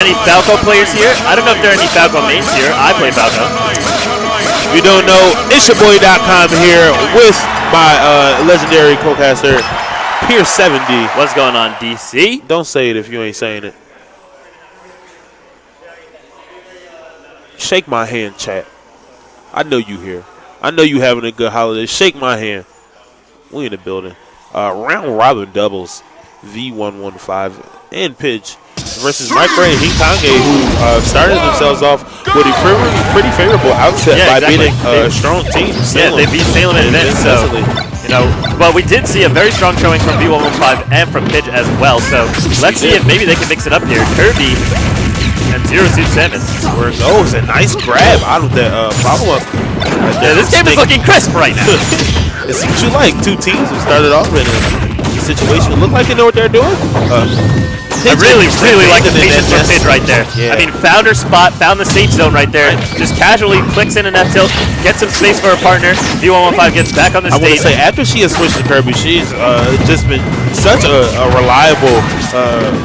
any Falco players here. I don't know if there are any Falco mains here. I play Falco. If you don't know, it's your boy.com here with my legendary co-caster, Pierce70. What's going on, DC? Don't say it if you ain't saying it. Shake my hand, chat. I know you here. I know you having a good holiday. Shake my hand. We in the building. Round robin doubles. V115 and Pidge versus MikeRay and Hinkage, who started themselves off with a pretty favorable outset by beating a strong team. Yeah, they beat Salem in advance. So, you know, well, we did see a very strong showing from V115 and from Pidge as well. So let's see if maybe they can mix it up here. Kirby and Zero Suit Samus. Where it goes, a nice grab out of the follow-up. Yeah, this game is looking crisp right now. It's what you like. Two teams who started off in a situation look like they know what they're doing. I really like the patience from Pidge right there. Yeah. I mean, found her spot, found the safe zone right there. Just casually clicks in an F tilt, gets some space for her partner. V115 gets back on the stage. I want to say, after she has switched to Kirby, she's just been such a reliable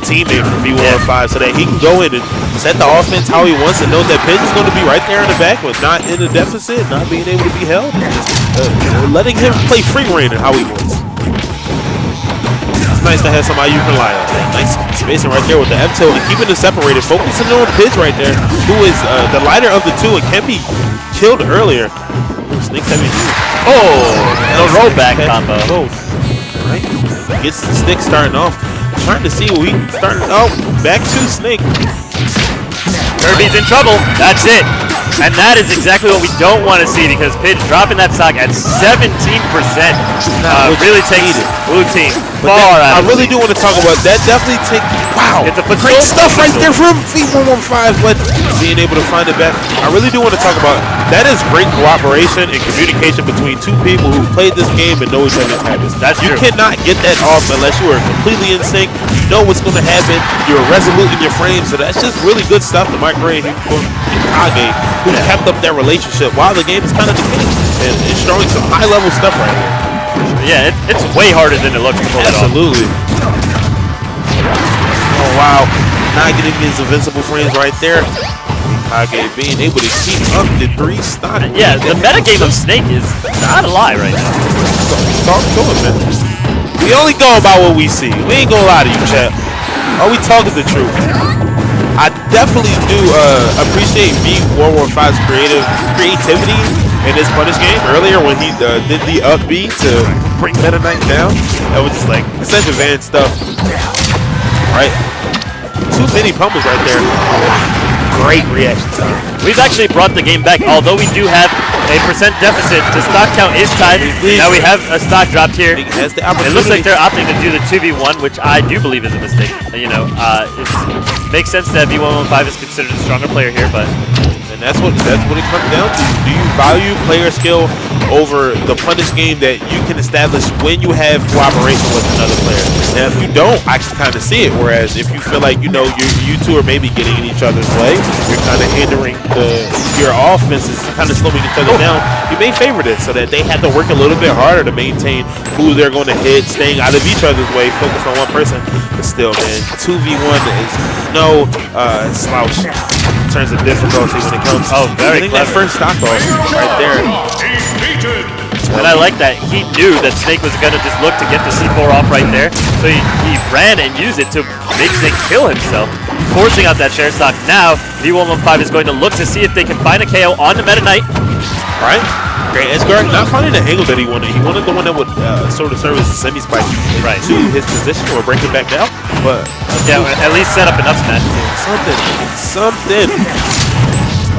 teammate for V115 so that he can go in and set the offense how he wants and know that Pidge is going to be right there in the back with not in a deficit, not being able to be held. Letting him play free reign and how he wants. It's nice to have somebody you can rely on. Nice spacing right there with the F tilt and keeping them separated, focusing on Pidge right there, who is the lighter of the two and can be killed earlier. Snake's heavy. Oh, the rollback combo. Both. Right. Gets the stick starting off. Trying to see what we started. Oh, back to Snake. Kirby's in trouble. That's it. And that is exactly what we don't want to see because Pidge dropping that stock at 17% really takes blue team far out. I really do want to talk about that. Definitely take. Wow. It's a great stuff right there from V115, but being able to find it back. I really do want to talk about that is great cooperation and communication between two people who played this game and know each other's habits. You cannot get that off unless you are completely in sync. You know what's going to happen. You're resolute in your frame, so that's just really good stuff to MikeRay and Hinkage, who kept up that relationship while the game is kind of decaying and showing some high-level stuff right here. Yeah, it's way harder than it looks to pull it off. Absolutely. Oh, wow. Not getting his invincible frames right there. Hinkage being able to keep up the 3 stock. Yeah, the metagame of Snake is not a lie right now. Talk to him, man. We only go about what we see. We ain't gonna lie to you, chat. All we talk is the truth. I definitely do appreciate V115's creativity in this punish game earlier when he did the up B to bring Meta Knight down. That was just like such advanced stuff. Right? Too many pummels right there. Great reaction time. We've actually brought the game back, although we do have a percent deficit. The stock count is tied. Now we have a stock dropped here. It looks like they're opting to do the 2v1, which I do believe is a mistake. You know, it makes sense that V115 is considered a stronger player here, but that's what it comes down to. Do you value player skill over the punish game that you can establish when you have cooperation with another player? And if you don't, I can kind of see it. Whereas if you feel like you two are maybe getting in each other's way, you're kind of hindering your offenses, kind of slowing each other down. You may favor this so that they have to work a little bit harder to maintain who they're going to hit, staying out of each other's way, focus on one person. But still, man, 2v1 is no slouch in terms of difficulty when it comes. Very clever. That first stock off right there. And I like that. He knew that Snake was going to just look to get the C4 off right there. So he ran and used it to make Snake kill himself, forcing out that share stock. Now, V115 is going to look to see if they can find a KO on the Meta Knight. Right? Great edge guard. Not finding the angle that he wanted. He wanted the one that would sort of serve as a semi-spike to his position or break it back down. But yeah, at least set up enough smash. Something.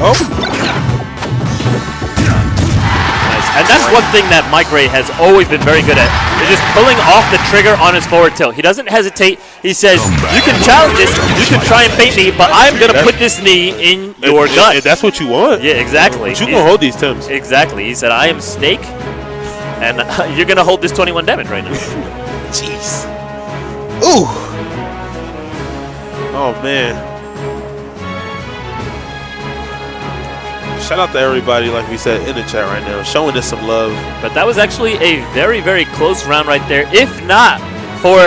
Oh. Nice. And that's one thing that MikeRay has always been very good at. Is just pulling off the trigger on his forward tilt. He doesn't hesitate. He says, you can challenge this, you can try and bait me, but I'm going to put this knee in your gut. If that's what you want. Yeah, exactly. But you can hold these Tims. Exactly. He said, I am Snake, and you're going to hold this 21 damage right now. Jeez. Ooh. Oh, man. Shout out to everybody, like we said, in the chat right now, showing us some love. But that was actually a very, very close round right there. If not for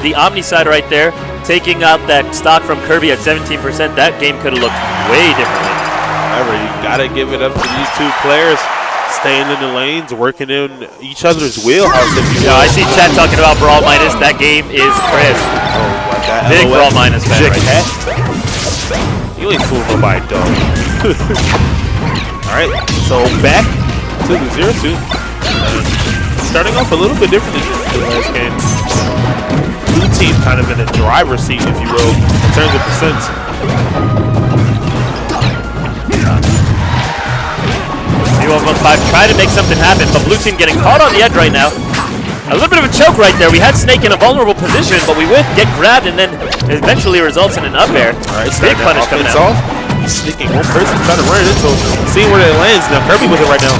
the Omni side right there, taking out that stock from Kirby at 17%, that game could have looked way differently. However, you gotta give it up to these two players, staying in the lanes, working in each other's wheelhouse. If you know, I see chat talking about Brawl minus. That game is crisp. Oh, like that. Big Brawl minus fan right there. You ain't fooling nobody, dog. All right, so back to the 0-2. Starting off a little bit different than the last game. Blue team kind of in a driver's seat, if you will, in terms of percents. V115 trying to make something happen, but blue team getting caught on the edge right now. A little bit of a choke right there. We had Snake in a vulnerable position, but we would get grabbed and then eventually results in an up air. All right, big punish coming out. He's sticking one person, trying to run it into him. Seeing where that lands now. Kirby with it right now.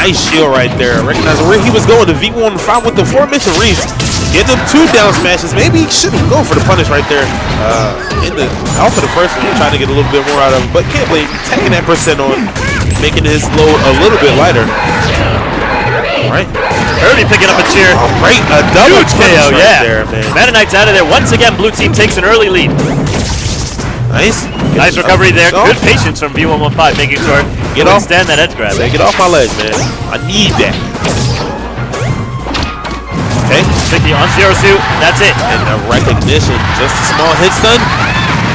Nice shield right there. Recognizing where he was going. The V115 with the aforementioned reads. Getting him 2 down smashes. Maybe he shouldn't go for the punish right there. In the out for the first one, trying to get a little bit more out of him. But can't blame taking that percent on, making his load a little bit lighter. All right. Kirby picking up a cheer. All right, a double huge KO, right yeah. there, man. Meta Knight's out of there. Once again, blue team takes an early lead. Nice. Nice recovery there. Good patience from V115, making sure get off. Stand that edge grab. Say, get off my leg, man. I need that. Okay. Sticky on zero suit. That's it. And the recognition. Just a small hit stun.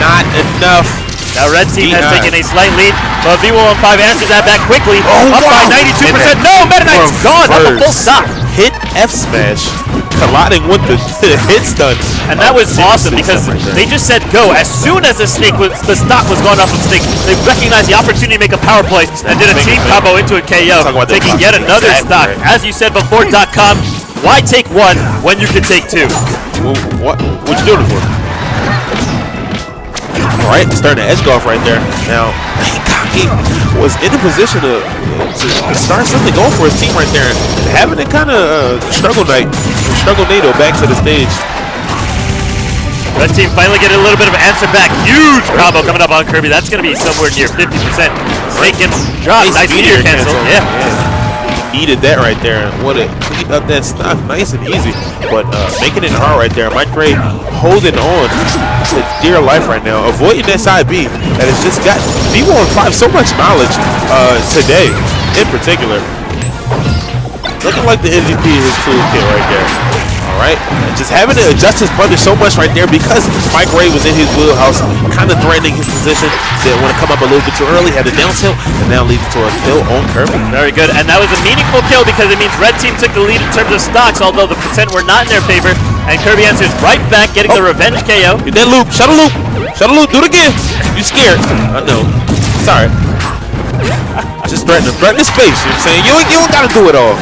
Not enough. Now red team has taken a slight lead, but V115 answers that back quickly. Up by 92%. No, Meta Knight's gone. That's a full stop. Hit F smash. Colliding with the hit stun. And that was awesome because they just said go. As soon as the stock was gone off of Snake, they recognized the opportunity to make a power play and did a team combo into a KO, taking yet another stock. As you said before, .com, why take 1 when you can take 2? What you doing it for? All right, starting to edge golf right there. Now, Hinkage was in a position to start something going for his team right there, and having it kind of struggle NATO back to the stage. Red team finally getting a little bit of an answer back. Huge combo coming up on Kirby. That's going to be somewhere near 50%. Snake him drop. Nice meteor cancel. Yeah. Needed that right there. What a clean up that stock, nice and easy. But making it hard right there. MikeRay holding on to dear life right now, avoiding that side B that has just got V115 so much knowledge today, in particular. Looking like the MVP of his toolkit right there. All right, and just having to adjust his punish so much right there because MikeRay was in his wheelhouse, kind of threatening his position. Didn't want to come up a little bit too early, had a down tilt, and now leads to a kill on Kirby. Very good, and that was a meaningful kill because it means red team took the lead in terms of stocks, although the percent were not in their favor, and Kirby answers right back, getting the revenge KO. Get that loop, shuttle loop, do it again. You scared? I know. Sorry. Just threaten his space. You know what I'm saying? You don't gotta do it all.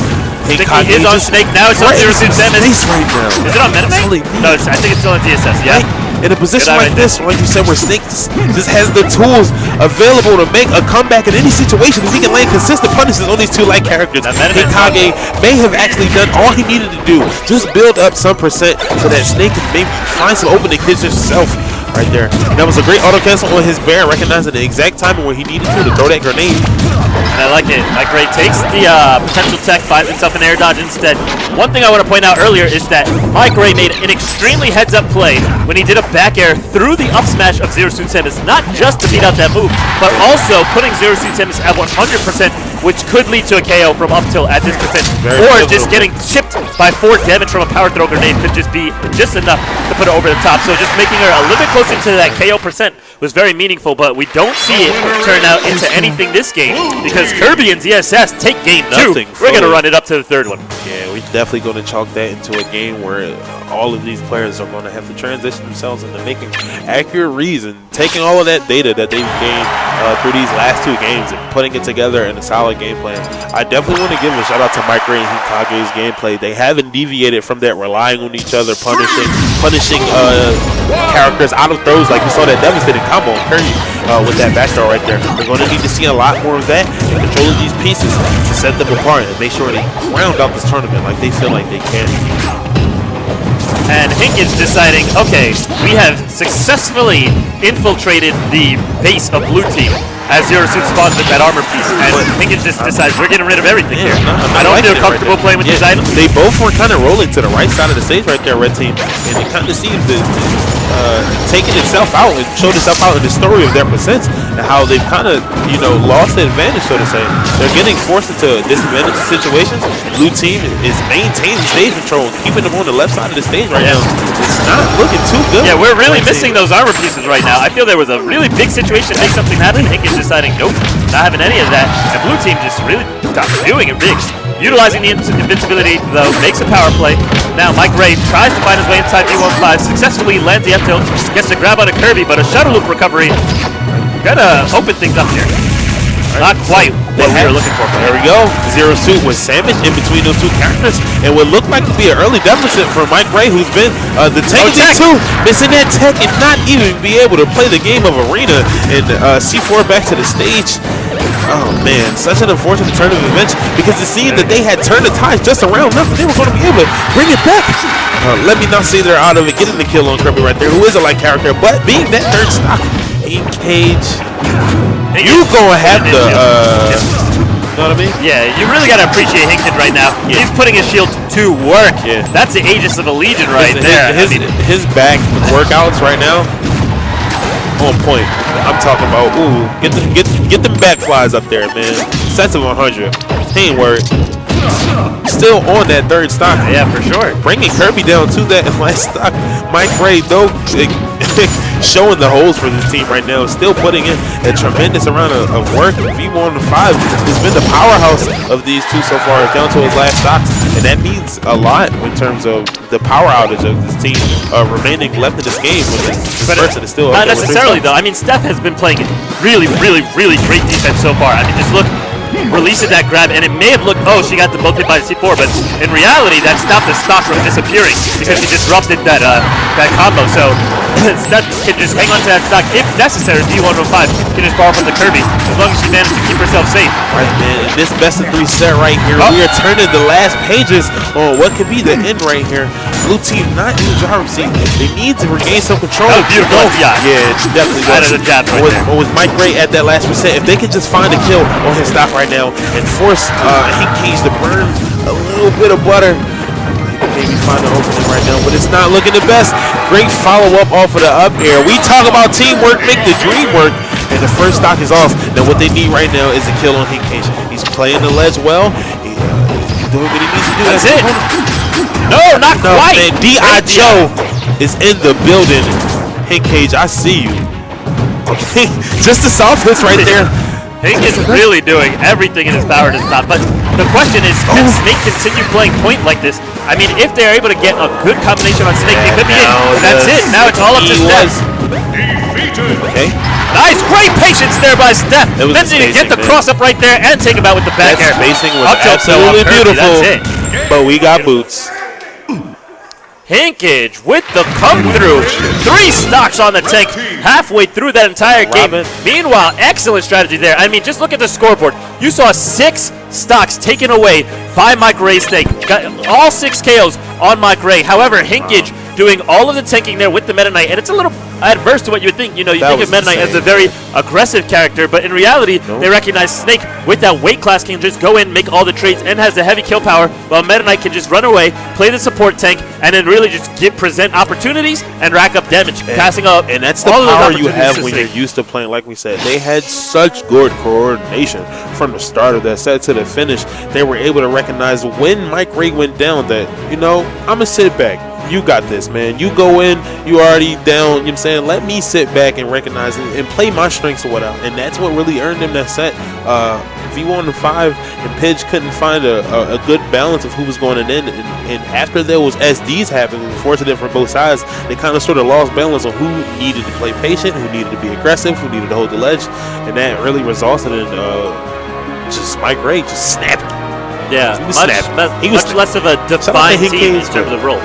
Hinkage is on Snake now. It's on 0-2 Dennis. Right now. Is it on MetaMake? No, I think it's still on DSS. Yeah. In a position like this, like you said, where Snake just has the tools available to make a comeback in any situation, if he can land consistent punishes on these two light characters, Hinkage may have actually done all he needed to do. Just build up some percent so that Snake can maybe find some opening hits himself. Right there. That was a great auto cancel on his bear, recognizing the exact timing where he needed to throw that grenade. And I like it. MikeRay takes the potential tech, finds himself an air dodge instead. One thing I want to point out earlier is that MikeRay made an extremely heads-up play when he did a back air through the up smash of Zero Suit Samus, not just to beat out that move, but also putting Zero Suit Samus at 100%, which could lead to a KO from up tilt at this percent. Or just getting chipped by 4 damage from a power throw grenade could just be just enough to put her over the top. So just making her a little bit closer to that KO percent was very meaningful, but we don't see it turn out into anything this game because Kirby and ZSS take game 2. We're going to run it up to the 3rd one. Yeah, we're definitely going to chalk that into a game where all of these players are going to have to transition themselves into making accurate reads and taking all of that data that they've gained through these last 2 games and putting it together in a solid game plan. I definitely want to give a shout out to MikeRay and Hinkage's gameplay. They haven't deviated from that, relying on each other, punishing characters out of throws like we saw that devastating combo on Kirby with that back throw right there. We're going to need to see a lot more of that and control of these pieces to set them apart and make sure they round out this tournament like they feel like they can. and Hinkage deciding, okay, we have successfully infiltrated the base of blue team as Zero Suit spawns with that armor piece, and Hinkage just decides we're getting rid of everything here. I don't feel comfortable playing with these items. They both were kind of rolling to the right side of the stage right there, red team, and it kind of seemed to taking itself out and showed itself out in the story of their percents and how they've kind of, you know, lost the advantage, so to say. They're getting forced into disadvantage situations. Blue team is maintaining stage control, keeping them on the left side of the stage right now. It's not looking too good. Yeah, we're really missing those armor pieces right now. I feel there was a really big situation to make something happen. Hinkage deciding, nope, not having any of that. And blue team just really doing it big. Utilizing the invincibility, though, makes a power play. Now MikeRay tries to find his way inside V115, successfully lands the F-tilt, gets to grab onto Kirby, but a shuttle loop recovery gonna open things up here. Not quite what we were looking for. There we go. Zero Suit was sandwiched in between those two characters, and what looked like to be an early deficit for MikeRay, who's been the tech too, missing that tech and not even be able to play the game of Arena and C4 back to the stage. Oh man, such an unfortunate turn of events, because it seemed that they had turned the tides just around enough that they were going to be able to bring it back. Let me not say they're out of it, getting the kill on Kirby right there, who is a light character, but being that third stock, Hinkage, you gonna have to, you know what I mean? Yeah, you really gotta appreciate Hinkage right now. Yeah. He's putting his shield to work. Yeah. That's the Aegis of the Legion right there. His back workouts right now, on point. I'm talking about, ooh, get them back flies up there, man. Sets of 100. He ain't worried. Still on that third stock. Yeah, for sure. Bringing Kirby down to that last stock. MikeRay, though, showing the holes for this team right now, still putting in a tremendous amount of work. V115 has been the powerhouse of these two so far, down to his last stocks, and that means a lot in terms of the power outage of this team remaining left in this game. When this person is still not necessarily though. I mean, Steph has been playing really great defense so far. I mean, just look. Releasing that grab, and it may have looked, oh, she got the both hit by the C4, but in reality, that stopped the stock from disappearing because she disrupted that combo. So Steph can just hang on to that stock if necessary. V115 can just borrow from the Kirby as long as she manages to keep herself safe. Right, man. In this best of 3 set right here, we are turning the last pages on what could be the end right here. Blue team not in the driver's seat. They need to regain some control. That was beautiful. Yeah, it's definitely with MikeRay at that last percent, if they could just find a kill on his stock right now and force Hinkage to burn a little bit of butter, maybe find an opening right now, but it's not looking the best. Great follow-up off of the up air. We talk about teamwork, make the dream work, and the first stock is off. Now what they need right now is a kill on Hinkage. He's playing the ledge well. He's doing what he needs to do. That's it. No, not quite. D.I. Joe is in the building. Hinkage, I see you. Okay, just the soft hits right there. Hinkage is really doing everything in his power to stop, but the question is, can Snake continue playing point like this? I mean, if they're able to get a good combination on Snake, they could be in. That's it. Now it's all up to Steph. Okay. Nice, great patience there by Steph. Managing to get the cross up right there and take him out with the back air. Spacing was absolutely beautiful, but we got boots. Hinkage with the come-through. 3 stocks on the tank halfway through that entire game. Meanwhile, excellent strategy there. I mean, just look at the scoreboard. You saw 6 stocks taken away by MikeRay's Snake. Got all 6 KOs on MikeRay. However, Hinkage doing all of the tanking there with the Meta Knight, and it's a little adverse to what you would think. You know, you think of Meta Knight as a very aggressive character, but in reality, they recognize Snake with that weight class can just go in, make all the trades, and has the heavy kill power, while Meta Knight can just run away, play the support tank, and then really just present opportunities and rack up damage, passing up. And that's the power you have when you're used to playing. Like we said, they had such good coordination from the start of that set to the finish. They were able to recognize when MikeRay went down that, you know, I'm going to sit back. You got this, man. You go in, you already down, you know what I'm saying? Let me sit back and recognize it and play my strengths or whatever. And that's what really earned them that set. V115 and Pidge couldn't find a good balance of who was going in. And after there was SDs happening, fortunate for both sides, they kind of sort of lost balance on who needed to play patient, who needed to be aggressive, who needed to hold the ledge. And that really resulted in just MikeRay just snapping. Yeah, much less of a defined team in terms of role.